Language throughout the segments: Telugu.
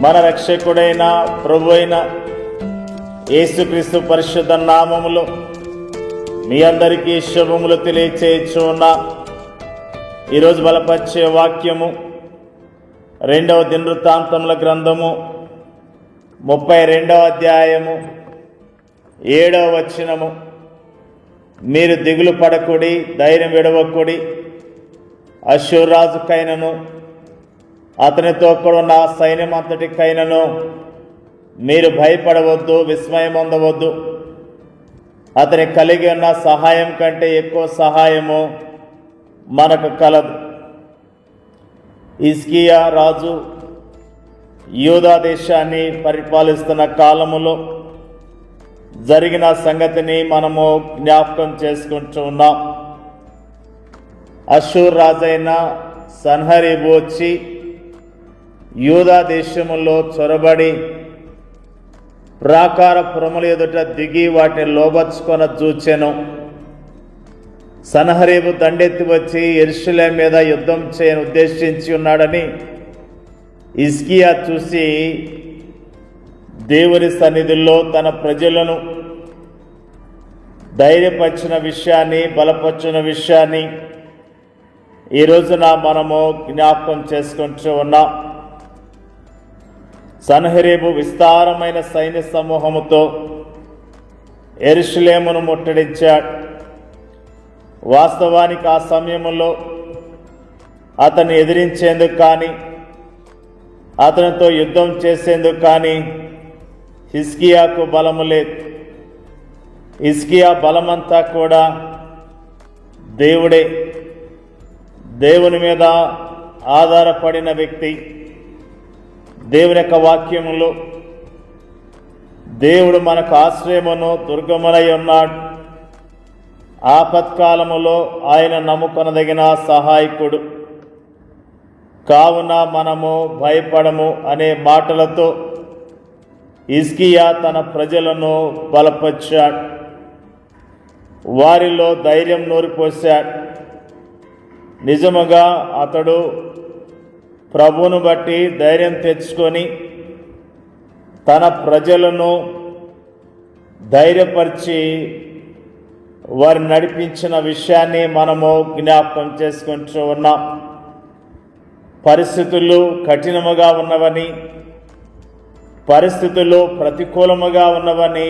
మన రక్షకుడైన ప్రభు అయిన యేసుక్రీస్తు పరిశుద్ధ నామములో మీ అందరికీ శుభములు తెలియచేయుచున్నా. ఈరోజు బలపరిచే వాక్యము 2వ దినవృత్తాంతముల గ్రంథము 32వ అధ్యాయము 7వ వచనము. మీరు దిగులు పడకుడి, ధైర్యం విడవకుడి. అష్షూరు రాజుకైనను అతనితో కూడా ఉన్న సైన్యం అంతటికైనను మీరు భయపడవద్దు, విస్మయం పొందవద్దు. అతని కలిగి ఉన్న సహాయం కంటే ఎక్కువ సహాయము మనకు కలదు. హిజ్కియా రాజు యూదా దేశాన్ని పరిపాలిస్తున్న కాలములో జరిగిన సంగతిని మనము జ్ఞాపకం చేసుకుంటూ ఉన్నాం. అష్షూరు రాజైన సన్హరీబు వచ్చి యూదా దేశములో చొరబడి ప్రాకార పురముల ఎదుట దిగి వాటిని లోబర్చుకొన చూచెను. సన్హరీబు దండెత్తి వచ్చి యెరూషలేము మీద యుద్ధం చేయని ఉద్దేశించి ఉన్నాడని హిజ్కియా చూసి దేవుని సన్నిధిలో తన ప్రజలను ధైర్యపరిచిన విషయాన్ని, బలపరిచిన విషయాన్ని ఈ రోజున మనము జ్ఞాపకం చేసుకుంటూ ఉన్నాం. సన్హరీబు విస్తారమైన సైన్య సమూహముతో యెరూషలేమును ముట్టడించాడు. వాస్తవానికి ఆ సమయంలో అతన్ని ఎదిరించేందుకు కానీ, అతనితో యుద్ధం చేసేందుకు కానీ హిజ్కియాకు బలము లేదు. హిజ్కియా బలమంతా కూడా దేవుడే, దేవుని మీద ఆధారపడిన వ్యక్తి. దేవుని యొక్క వాక్యములో దేవుడు మనకు ఆశ్రయమును దుర్గమునై ఉన్నాడు, ఆపత్కాలములో ఆయన నమ్ముకొనదగిన సహాయకుడు, కావున మనము భయపడము అనే మాటలతో హిజ్కియా తన ప్రజలను బలపరిచాడు, వారిలో ధైర్యం నూరిపోశాడు. నిజముగా అతడు ప్రభువును బట్టి ధైర్యం తెచ్చుకొని తన ప్రజలను ధైర్యపరిచి వారిని నడిపించిన విషయాన్ని మనము జ్ఞాపకం చేసుకుంటూ ఉన్నాం. పరిస్థితులు కఠినముగా ఉన్నవని, పరిస్థితులు ప్రతికూలముగా ఉన్నవని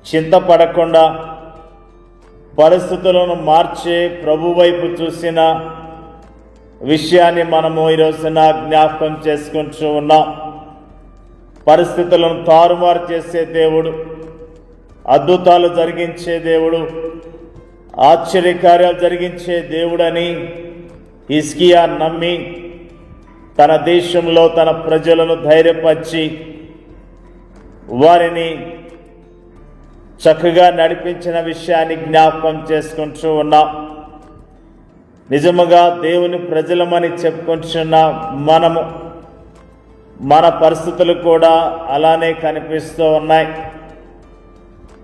చింతపడకుండా పరిస్థితులను మార్చే ప్రభు వైపు చూసిన విషయాన్ని మనము ఈరోజున జ్ఞాపకం చేసుకుంటూ ఉన్నాం. పరిస్థితులను తారుమారు చేసే దేవుడు, అద్భుతాలు జరిగించే దేవుడు, ఆశ్చర్యకార్యాలు జరిగించే దేవుడని హిజ్కియా నమ్మి తన దేశంలో తన ప్రజలను ధైర్యపరిచి వారిని చక్కగా నడిపించిన విషయాన్ని జ్ఞాపకం చేసుకుంటూ ఉన్నాం. నిజముగా దేవుని ప్రజలమని చెప్పుకుంటున్న మనము, మన పరిస్థితులు కూడా అలానే కనిపిస్తూ ఉన్నాయి.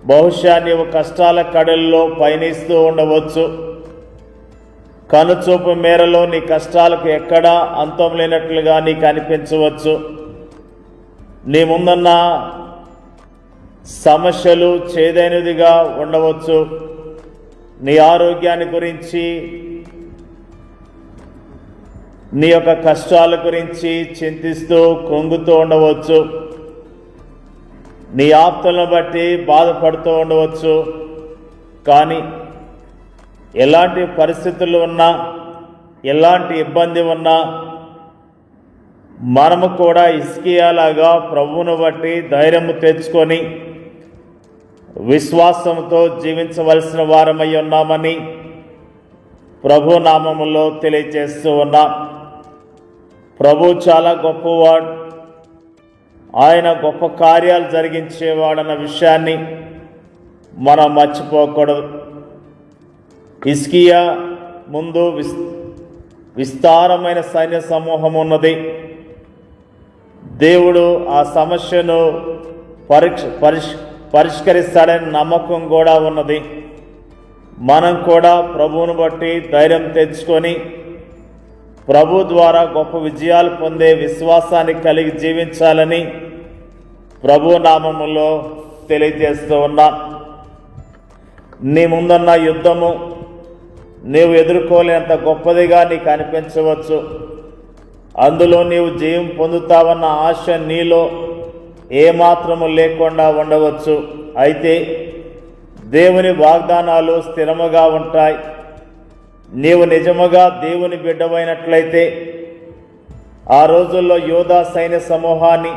బహుశా నీవు కష్టాల కడల్లో పయనిస్తూ ఉండవచ్చు. కనుచూపు మేరలో నీ కష్టాలకు ఎక్కడా అంతం లేనట్లుగా నీకు అనిపించవచ్చు. నీ ముందున్న సమస్యలు చేదైనదిగా ఉండవచ్చు. నీ ఆరోగ్యాన్ని గురించి, నీ యొక్క కష్టాల గురించి చింతిస్తూ కృంగుతూ ఉండవచ్చు. నీ ఆప్తులను బట్టి బాధపడుతూ ఉండవచ్చు. కానీ ఎలాంటి పరిస్థితులు ఉన్నా, ఎలాంటి ఇబ్బంది ఉన్నా మనము కూడా హిజ్కియాలాగా ప్రభువును బట్టి ధైర్యము తెచ్చుకొని విశ్వాసంతో జీవించవలసిన వారమై ఉన్నామని ప్రభు నామములో తెలియజేస్తూ ఉన్నాం. ప్రభు చాలా గొప్పవాడు, ఆయన గొప్ప కార్యాలు జరిగించేవాడన్న విషయాన్ని మనం మర్చిపోకూడదు. హిజ్కియా ముందు విస్తారమైన సైన్య సమూహం ఉన్నది. దేవుడు ఆ సమస్యను పరిష్కరిస్తాడని నమ్మకం కూడా ఉన్నది. మనం కూడా ప్రభువును బట్టి ధైర్యం తెచ్చుకొని ప్రభు ద్వారా గొప్ప విజయాలు పొందే విశ్వాసాన్ని కలిగి జీవించాలని ప్రభు నామములో తెలియజేస్తూ ఉన్నా. నీ ముందున్న యుద్ధము నీవు ఎదుర్కోలేనంత గొప్పదిగా నీకు అనిపించవచ్చు. అందులో నీవు జయం పొందుతావన్న ఆశ నీలో ఏమాత్రము లేకుండా ఉండవచ్చు. అయితే దేవుని వాగ్దానాలు స్థిరముగా ఉంటాయి. నీవు నిజముగా దేవుని బిడ్డవైనట్లయితే ఆ రోజుల్లో యోధా సైన్య సమూహాన్ని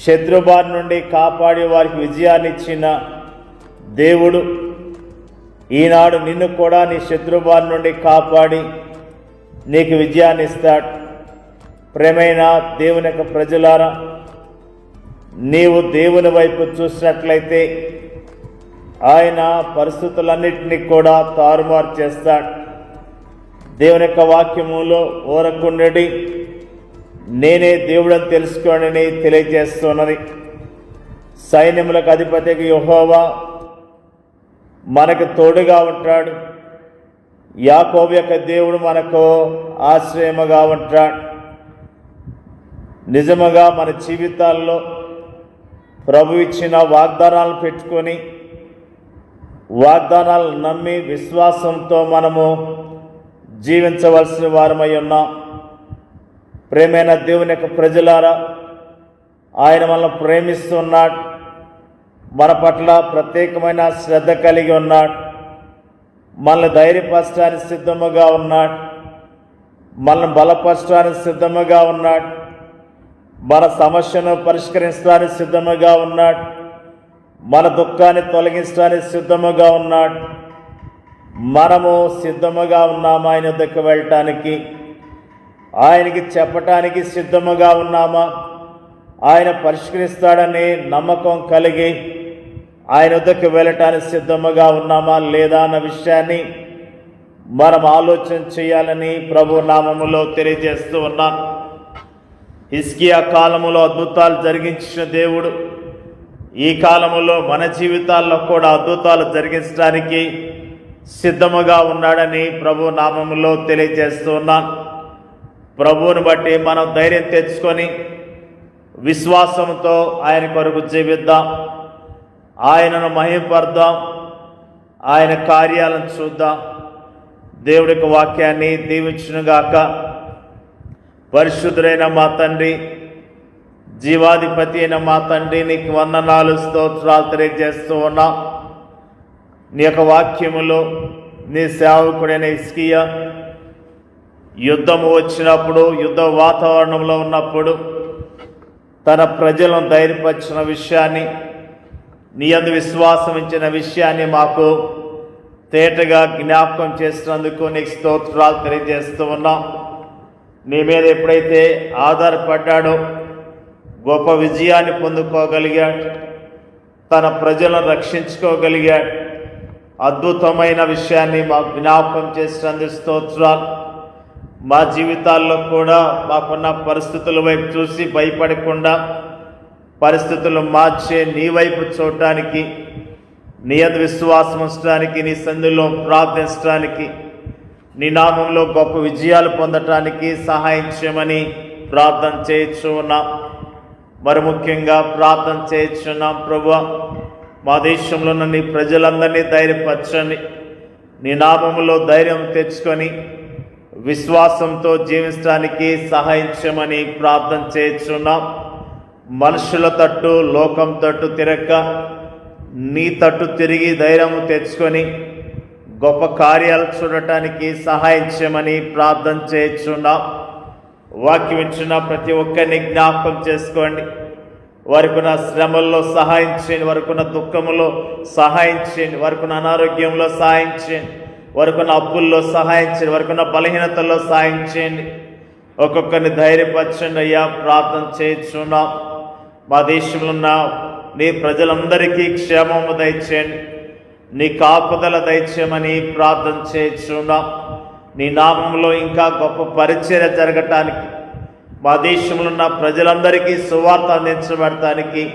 శత్రుబారి నుండి కాపాడి వారికి విజయాన్ని ఇచ్చిన దేవుడు ఈనాడు నిన్ను కూడా నీ శత్రుబారి నుండి కాపాడి నీకు విజయాన్ని ఇస్తాడు. ప్రేమైన దేవుని యొక్క ప్రజలారా, నీవు దేవుని వైపు చూసినట్లయితే ఆయన పరిస్థితులన్నింటినీ కూడా తారుమారు చేస్తాడు. దేవుని యొక్క వాక్యములో ఓరకుండడి నేనే దేవుడని తెలుసుకోండి తెలియజేస్తున్నది. సైన్యములకు అధిపతికి యెహోవా మనకు తోడుగా ఉంటాడు. యాకోబు యొక్క దేవుడు మనకు ఆశ్రయముగా ఉంటాడు. నిజముగా మన జీవితాల్లో ప్రభు ఇచ్చిన వాగ్దానాలను పెట్టుకొని వాగ్దానాలను నమ్మి విశ్వాసంతో మనము జీవించవలసిన వారమై ఉన్నాం. ప్రేమైన దేవుని యొక్క ప్రజలారా, ఆయన మనల్ని ప్రేమిస్తున్నాడు. మన పట్ల ప్రత్యేకమైన శ్రద్ధ కలిగి ఉన్నాడు. మనల్ని ధైర్యపరచడానికి సిద్ధముగా ఉన్నాడు. మనల్ని బలపరచడానికి సిద్ధముగా ఉన్నాడు. మన సమస్యను పరిష్కరించడానికి సిద్ధముగా ఉన్నాడు. మన దుఃఖాన్ని తొలగించడానికి సిద్ధముగా ఉన్నాడు. మనము సిద్ధముగా ఉన్నామా ఆయన వద్దకు వెళ్ళటానికి? ఆయనకి చెప్పటానికి సిద్ధముగా ఉన్నామా? ఆయన పరిష్కరిస్తాడని నమ్మకం కలిగి ఆయన వద్దకు వెళ్ళటానికి సిద్ధముగా ఉన్నామా లేదా అన్న విషయాన్ని మనం ఆలోచన చేయాలని ప్రభు నామములో తెలియజేస్తూ ఉన్నాం. హిజ్కియా కాలములో అద్భుతాలు జరిగించిన దేవుడు ఈ కాలములో మన జీవితాల్లో కూడా అద్భుతాలు జరిగించడానికి సిద్ధముగా ఉన్నాడని ప్రభు నామములో తెలియజేస్తూ ఉన్నాను. ప్రభువుని బట్టి మనం ధైర్యం తెచ్చుకొని విశ్వాసంతో ఆయన కొరకు జీవిద్దాం. ఆయనను మహిమపడదాం. ఆయన కార్యాలను చూద్దాం. దేవుడి వాక్యాన్ని దీవించునుగాక. పరిశుద్ధుడైన మా తండ్రి, జీవాధిపతి అయిన మా తండ్రి, నీకు వందనాలు స్తోత్రాలు తెలియజేస్తూ ఉన్నా. నీ యొక్క వాక్యములో నీ సేవకుడైన హిజ్కియా యుద్ధము వచ్చినప్పుడు, యుద్ధ వాతావరణంలో ఉన్నప్పుడు తన ప్రజలను ధైర్యపరిచిన విషయాన్ని, నీ యందు విశ్వాసం ఇచ్చిన విషయాన్ని మాకు తేటగా జ్ఞాపకం చేసినందుకు నీకు స్తోత్రాలు తెలియజేస్తూ ఉన్నాం. నీ మీద ఎప్పుడైతే ఆధారపడ్డాడో గొప్ప విజయాన్ని పొందుకోగలిగాడు. తన ప్రజలను రక్షించుకోగలిగాడు. అద్భుతమైన విషయాన్ని మాకు జ్ఞాపకం చేసినందుకు స్తోత్రాలు. మా జీవితాల్లో కూడా మాకున్న పరిస్థితుల వైపు చూసి భయపడకుండా పరిస్థితులు మార్చే నీ వైపు చూడటానికి, నీ యందు విశ్వాసం ఉంచడానికి, నీ సన్నిధిలో ప్రార్థించడానికి, నీ నామంలో గొప్ప విజయాలు పొందటానికి సహాయం చేయమని ప్రార్థన చేయించున్నాం. మరి ముఖ్యంగా ప్రార్థన చేయించున్నాం. ప్రభువా, మా దేశంలో ఉన్న నీ ప్రజలందరినీ ధైర్యపరచండి. నీ నామములో ధైర్యం తెచ్చుకొని విశ్వాసంతో జీవించడానికి సహాయం చేయమని ప్రార్థన చేయించున్నాం. మనుషుల తట్టు, లోకం తట్టు తిరక్క నీ తట్టు తిరిగి ధైర్యం తెచ్చుకొని గొప్ప కార్యాలు చూడటానికి సహాయం చేయమని ప్రార్థన చేయించున్నాం. వాక్యం ఇచ్చిన ప్రతి ఒక్కరిని జ్ఞాపకం చేసుకోండి. వారికున్న శ్రమల్లో సహాయం చేయండి. వారికున్న దుఃఖములో సహాయం చేయండి. వారికున్న అనారోగ్యంలో సహాయం చేయండి. వారికున్న అప్పుల్లో సహాయం చేయండి. వారికున్న బలహీనతల్లో సహాయం చేయండి. ఒక్కొక్కరిని ధైర్యపరచండి అయ్యా, ప్రార్థన చేయించున్నాం. మా దేశంలో ఉన్న నీ ప్రజలందరికీ క్షేమము దయచేయండి. నీ కాపుదల దయచేయమని ప్రార్థన చేయించున్నాం. నీ నామంలో ఇంకా గొప్ప పరిచర్య జరగటానికి, మా దేశంలో ఉన్న ప్రజలందరికీ సువార్త అందించబడటానికి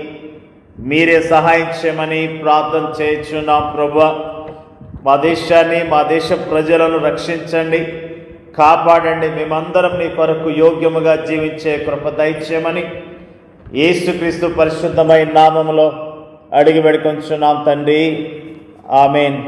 మీరే సహాయం చేయమని ప్రార్థన చేయించున్నాం. ప్రభువా, మా దేశాన్ని, మా దేశ ప్రజలను రక్షించండి. కాపాడండి. మేమందరం నీ కొరకు యోగ్యముగా జీవించే కృప దయచేయమని యేసుక్రీస్తు పరిశుద్ధమైన నామములో అడిగి వేడుకొంచున్నాం తండ్రి. ఆమేన్.